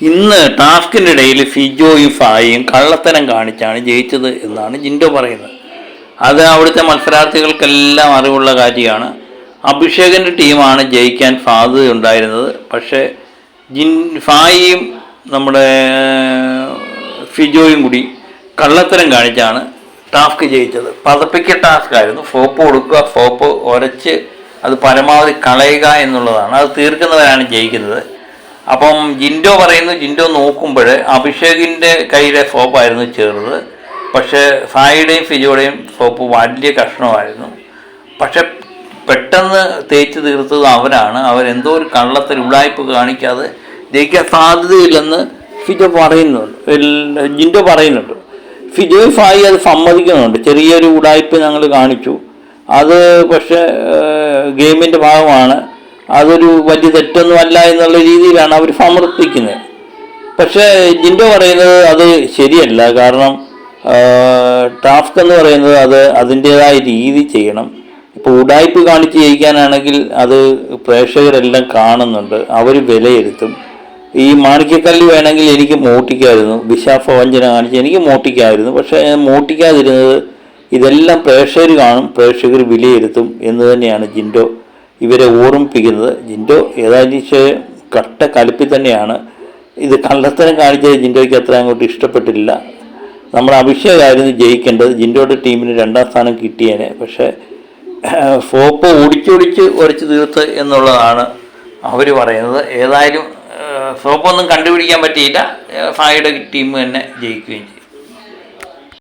ഇന്ന് ടാസ്കിൻ്റെ ഇടയിൽ ഫിജോയും ഫായും കള്ളത്തരം കാണിച്ചാണ് ജയിച്ചത് എന്നാണ് ജിൻഡോ പറയുന്നത്. അത് അവിടുത്തെ മത്സരാർത്ഥികൾക്കെല്ലാം അറിവുള്ള കാര്യമാണ്. അഭിഷേകിൻ്റെ ടീമാണ് ജയിക്കാൻ സാധ്യതയുണ്ടായിരുന്നത്. പക്ഷേ ഫായും നമ്മുടെ ഫിജോയും കൂടി കള്ളത്തരം കാണിച്ചാണ് ടാസ്ക് ജയിച്ചത്. പതപ്പിക്കൽ ടാസ്ക് ആയിരുന്നു. ഫോപ്പ് കൊടുക്കുക, ഫോപ്പ് ഉരച്ച് അത് പരമാവധി കളയുക എന്നുള്ളതാണ്. അത് തീർക്കുന്നവരാണ് ജയിക്കുന്നത്. അപ്പം ജിൻഡോ പറയുന്നു, ജിൻഡോ നോക്കുമ്പോൾ അഭിഷേകിൻ്റെ കയ്യിലെ സോപ്പായിരുന്നു ചേർന്നത്. പക്ഷേ ഫായുടെയും ഫിജോയുടെയും സോപ്പ് വലിയ കഷ്ണമായിരുന്നു. പക്ഷെ പെട്ടെന്ന് തേച്ച് തീർത്തത് അവരാണ്. അവരെന്തോ ഒരു കള്ളത്തിൽ ഉടായ്പ കാണിക്കാതെ ജയിക്കാൻ സാധ്യതയില്ലെന്ന് ജിൻഡോ പറയുന്നുണ്ട്. ഫിജോയ് ഫായി അത് സമ്മതിക്കുന്നുണ്ട്. ചെറിയൊരു ഉടായ്പ ഞങ്ങൾ കാണിച്ചു, അത് പക്ഷേ ഗെയിമിൻ്റെ ഭാഗമാണ്, അതൊരു വലിയ തെറ്റൊന്നും അല്ല എന്നുള്ള രീതിയിലാണ് അവർ സമർപ്പിക്കുന്നത്. പക്ഷേ ജിൻഡോ പറയുന്നത് അത് ശരിയല്ല. കാരണം ടാസ്ക് എന്ന് പറയുന്നത് അത് അതിൻ്റേതായ രീതി ചെയ്യണം. ഇപ്പോൾ ഉടായ്പ കാണിച്ച് ജയിക്കാനാണെങ്കിൽ അത് പ്രേക്ഷകരെല്ലാം കാണുന്നുണ്ട്, അവർ വിലയിരുത്തും. ഈ മാണിക്കക്കല്ല് വേണമെങ്കിൽ എനിക്ക് മോട്ടിക്കായിരുന്നു, വിശാഫ വഞ്ചന കാണിച്ച് എനിക്ക് മോട്ടിക്കായിരുന്നു. പക്ഷേ മോട്ടിക്കാതിരുന്നത് ഇതെല്ലാം പ്രേക്ഷകർ കാണും, പ്രേക്ഷകർ വിലയിരുത്തും എന്ന് തന്നെയാണ് ജിൻഡോ ഇവരെ ഓർമ്മിപ്പിക്കുന്നത്. ജിൻഡോ ഏതായാലും കട്ട കലിപ്പിൽ തന്നെയാണ്. ഇത് കള്ളത്തരം കാണിച്ചത് ജിൻഡോയ്ക്ക് അത്ര അങ്ങോട്ട് ഇഷ്ടപ്പെട്ടില്ല. നമ്മുടെ അഭിഷേകായിരുന്നു ജയിക്കേണ്ടത്. ജിൻഡോയുടെ ടീമിന് 2ാം സ്ഥാനം കിട്ടിയേനെ. പക്ഷേ ഫോപ്പ് ഒടിച്ചൊടിച്ച് ഉരച്ച് തീർത്ത് എന്നുള്ളതാണ് അവർ പറയുന്നത്. ഏതായാലും സോപ്പൊന്നും കണ്ടുപിടിക്കാൻ പറ്റിയില്ല. ഫായുടെ ടീം തന്നെ ജയിക്കുകയും ചെയ്തു.